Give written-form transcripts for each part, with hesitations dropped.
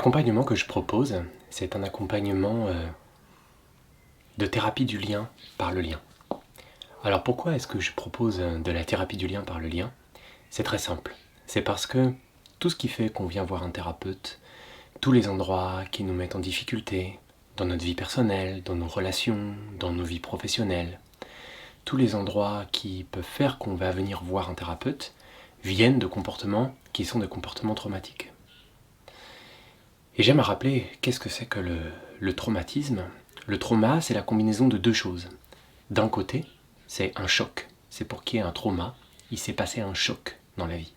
L'accompagnement que je propose, c'est un accompagnement de thérapie du lien par le lien. Alors pourquoi est-ce que je propose de la thérapie du lien par le lien? C'est très simple. C'est parce que tout ce qui fait qu'on vient voir un thérapeute, tous les endroits qui nous mettent en difficulté, dans notre vie personnelle, dans nos relations, dans nos vies professionnelles, tous les endroits qui peuvent faire qu'on va venir voir un thérapeute, viennent de comportements qui sont des comportements traumatiques. Et j'aime à rappeler qu'est-ce que c'est que le traumatisme. Le trauma, c'est la combinaison de deux choses. D'un côté, c'est un choc. C'est pour qu'il y ait un trauma, il s'est passé un choc dans la vie.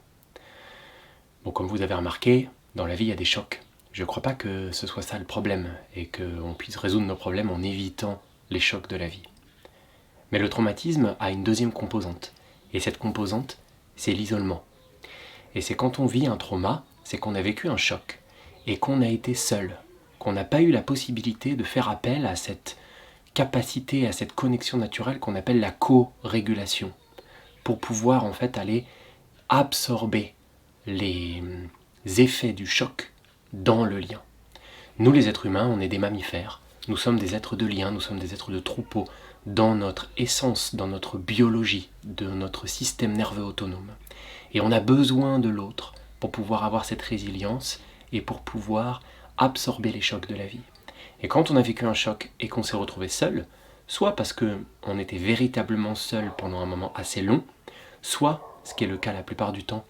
Bon, comme vous avez remarqué, dans la vie, il y a des chocs. Je ne crois pas que ce soit ça le problème et qu'on puisse résoudre nos problèmes en évitant les chocs de la vie. Mais le traumatisme a une deuxième composante. Et cette composante, c'est l'isolement. Et c'est quand on vit un trauma, c'est qu'on a vécu un choc et qu'on a été seul, qu'on n'a pas eu la possibilité de faire appel à cette capacité, à cette connexion naturelle qu'on appelle la co-régulation, pour pouvoir en fait aller absorber les effets du choc dans le lien. Nous les êtres humains, on est des mammifères, nous sommes des êtres de lien, nous sommes des êtres de troupeau, dans notre essence, dans notre biologie, de notre système nerveux autonome. Et on a besoin de l'autre pour pouvoir avoir cette résilience et pour pouvoir absorber les chocs de la vie. Et quand on a vécu un choc et qu'on s'est retrouvé seul, soit parce qu'on était véritablement seul pendant un moment assez long, soit, ce qui est le cas la plupart du temps,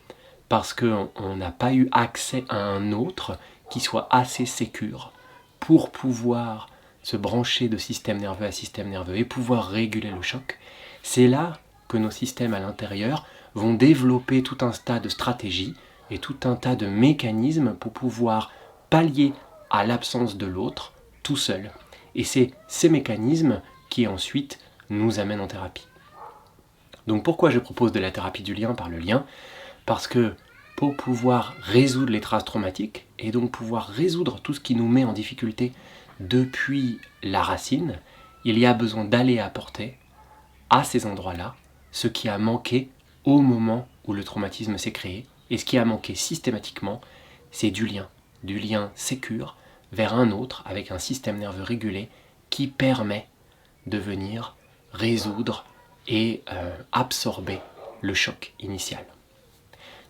parce qu'on n'a pas eu accès à un autre qui soit assez sécure pour pouvoir se brancher de système nerveux à système nerveux et pouvoir réguler le choc, c'est là que nos systèmes à l'intérieur vont développer tout un tas de stratégies et tout un tas de mécanismes pour pouvoir pallier à l'absence de l'autre tout seul. Et c'est ces mécanismes qui ensuite nous amènent en thérapie. Donc pourquoi je propose de la thérapie du lien par le lien? Parce que pour pouvoir résoudre les traces traumatiques et donc pouvoir résoudre tout ce qui nous met en difficulté depuis la racine, il y a besoin d'aller apporter à ces endroits-là ce qui a manqué au moment où le traumatisme s'est créé. Et ce qui a manqué systématiquement, c'est du lien sécure vers un autre avec un système nerveux régulé qui permet de venir résoudre et absorber le choc initial.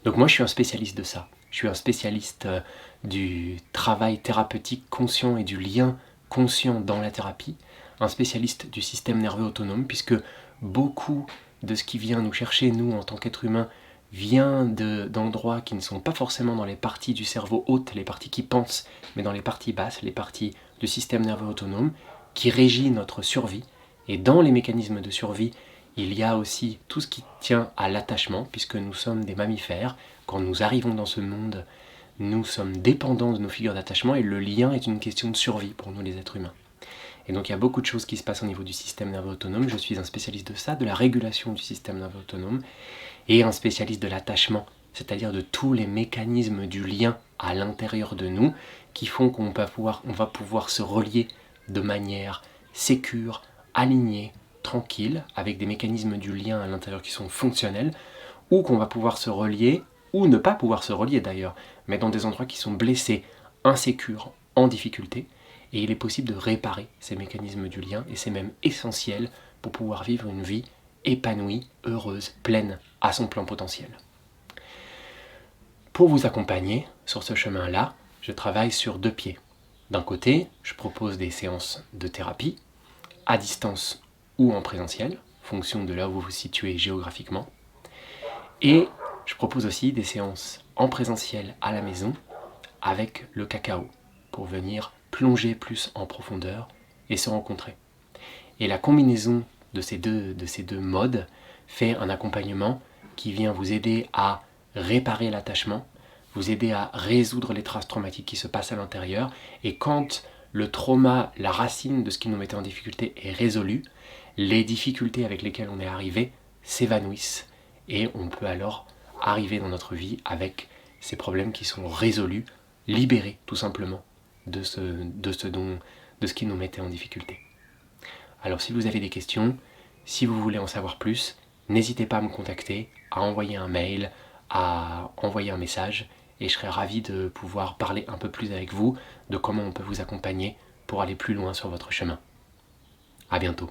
Donc moi je suis un spécialiste de ça. Je suis un spécialiste du travail thérapeutique conscient et du lien conscient dans la thérapie, un spécialiste du système nerveux autonome, puisque beaucoup de ce qui vient nous chercher, nous, en tant qu'êtres humains, vient d'endroits qui ne sont pas forcément dans les parties du cerveau hautes, les parties qui pensent, mais dans les parties basses, les parties du système nerveux autonome, qui régit notre survie. Et dans les mécanismes de survie, il y a aussi tout ce qui tient à l'attachement, puisque nous sommes des mammifères. Quand nous arrivons dans ce monde, nous sommes dépendants de nos figures d'attachement, et le lien est une question de survie pour nous les êtres humains. Et donc il y a beaucoup de choses qui se passent au niveau du système nerveux autonome. Je suis un spécialiste de ça, de la régulation du système nerveux autonome, et un spécialiste de l'attachement, c'est-à-dire de tous les mécanismes du lien à l'intérieur de nous qui font qu'on va pouvoir se relier de manière sécure, alignée, tranquille, avec des mécanismes du lien à l'intérieur qui sont fonctionnels, ou qu'on va pouvoir se relier, ou ne pas pouvoir se relier d'ailleurs, mais dans des endroits qui sont blessés, insécures, en difficulté. Et il est possible de réparer ces mécanismes du lien, et c'est même essentiel pour pouvoir vivre une vie épanouie, heureuse, pleine à son plein potentiel. Pour vous accompagner sur ce chemin-là, je travaille sur deux pieds. D'un côté, je propose des séances de thérapie, à distance ou en présentiel, fonction de là où vous vous situez géographiquement. Et je propose aussi des séances en présentiel à la maison avec le cacao, pour venir plonger plus en profondeur et se rencontrer. Et la combinaison de ces deux modes fait un accompagnement qui vient vous aider à réparer l'attachement, vous aider à résoudre les traces traumatiques qui se passent à l'intérieur. Et quand le trauma, la racine de ce qui nous mettait en difficulté est résolue, les difficultés avec lesquelles on est arrivé s'évanouissent et on peut alors arriver dans notre vie avec ces problèmes qui sont résolus, libérés tout simplement de ce qui nous mettait en difficulté. Alors si vous avez des questions, si vous voulez en savoir plus, n'hésitez pas à me contacter, à envoyer un mail, à envoyer un message et je serais ravi de pouvoir parler un peu plus avec vous de comment on peut vous accompagner pour aller plus loin sur votre chemin. À bientôt.